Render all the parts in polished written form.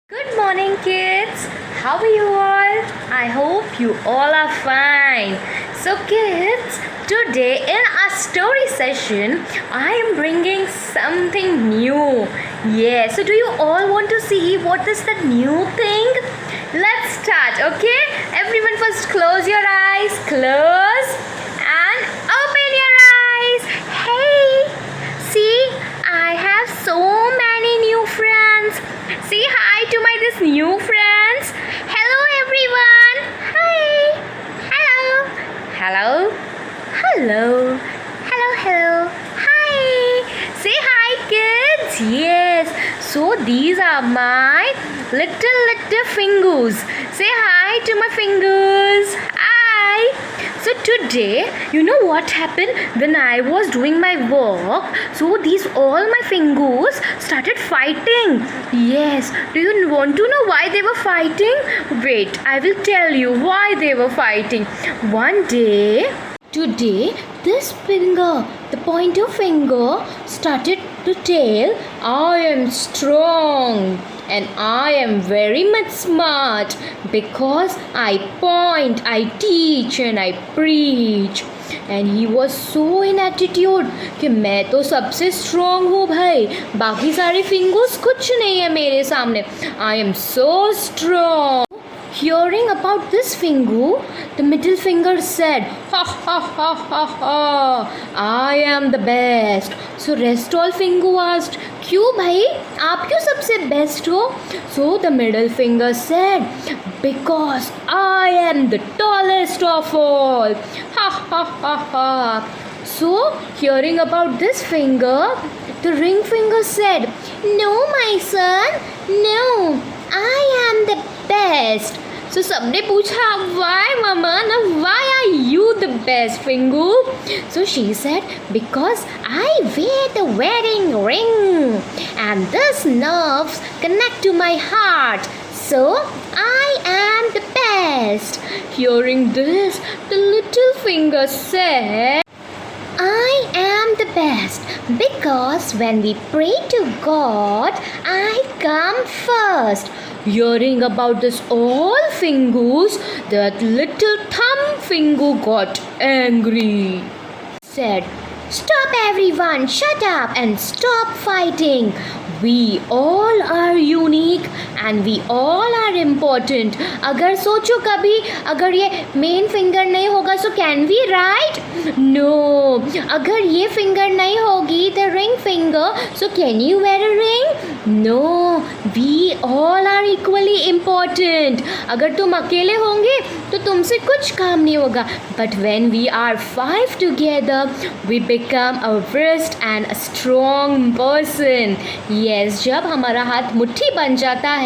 Good morning, kids. How are you all? I hope you all are fine. So, kids, today in our story session, I am bringing something new. Yeah, so do you all want to see what is that new thing? Let's start, okay? Everyone, first close your eyes. Close and open your eyes. Hey, see, I have so many new friends. Say hi to my this new friends. Hello everyone. Hi. Hello. Hello. Hello. Hello. Hello. Hi. Say hi kids. Yes. So these are my little fingers. Say hi to my fingers. Hi. So today, you know what happened when I was doing my work? So these all my fingers started fighting. Yes. Do you want to know why they were fighting? Wait, I will tell you why they were fighting. One day, today, this finger, the pointer finger, started to tell, I am strong and I am very much smart because I point, I teach and I preach. And he was so in attitude कि मैं तो सबसे strong हूँ भाई, बाकी सारे fingers कुछ नहीं है मेरे सामने. I am so strong. Hearing about this finger, the middle finger said, ha ha ha ha ha, I am the best. So rest all finger asked, क्यों भाई आप क्यों सबसे best हो? So the middle finger said, because I am the tallest of all. Ha ha ha ha. So hearing about this finger, the ring finger said, no my son, no, I am the best. So सबने पूछा, why mama? Now why are you the best finger? So she said, because I wear the wedding ring and these nerves connect to my heart. So I am the best. Hearing this, the little finger said, I am the best because when we pray to God, I come first. Hearing about this all fingers, that little thumb finger got angry. Said, stop everyone, shut up and stop fighting. We all are unique and we all are important. अगर सोचो कभी अगर ये main finger नहीं होगा so can we write? No. अगर ये finger नहीं होगी the ring finger so can you wear a ring? No. We all are equally important. अगर तुम अकेले होंगे तो तुमसे कुछ काम नहीं होगा. But when we are five together we become a brisk and a strong person. Yes, जब हमारा हाथ मुट्ठी बन जाता है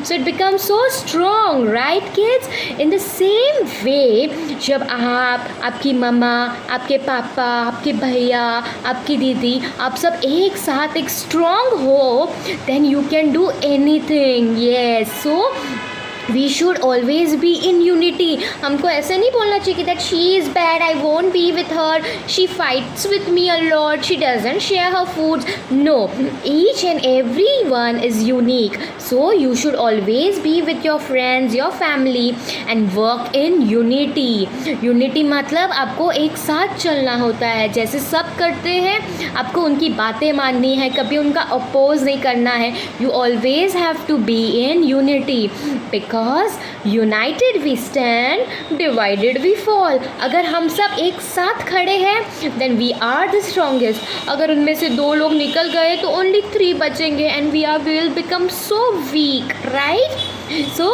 so it becomes so strong, right kids? In the same way, जब आप, आपकी मम्मा, आपके पापा, आपके भैया, आपकी दीदी, आप सब एक साथ एक strong हो, then you can do anything. Yes, so we should always be in unity. हमको ऐसे नहीं बोलना चाहिए that she is bad, I won't be with her, she fights with me a lot, she doesn't share her foods. No, each and everyone is unique. So you should always be with your friends, your family and work in unity. Unity मतलब आपको एक साथ चलना होता है. जैसे सब करते हैं आपको उनकी बातें माननी है, कभी उनका अपोज नहीं करना है. You always have to be in unity because united we stand, divided we fall. अगर हम सब एक साथ खड़े हैं then we are the strongest. अगर उनमें से दो लोग निकल गए तो only 3 बचेंगे and we will become so weak, right? So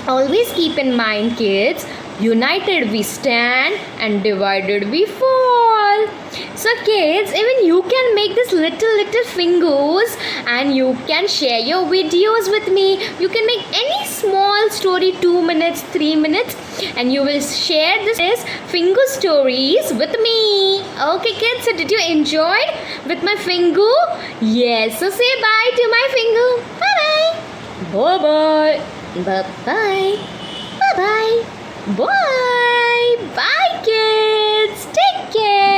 always keep in mind kids, united we stand and divided we fall. So kids, even you can make this little fingers and you can share your videos with me. You can make any small story, 2 minutes, 3 minutes and you will share this finger stories with me. Okay kids, so did you enjoy with my finger? Yes, so say bye to my finger. Bye bye. Bye bye. Bye bye. Bye bye. Bye kids. Take care.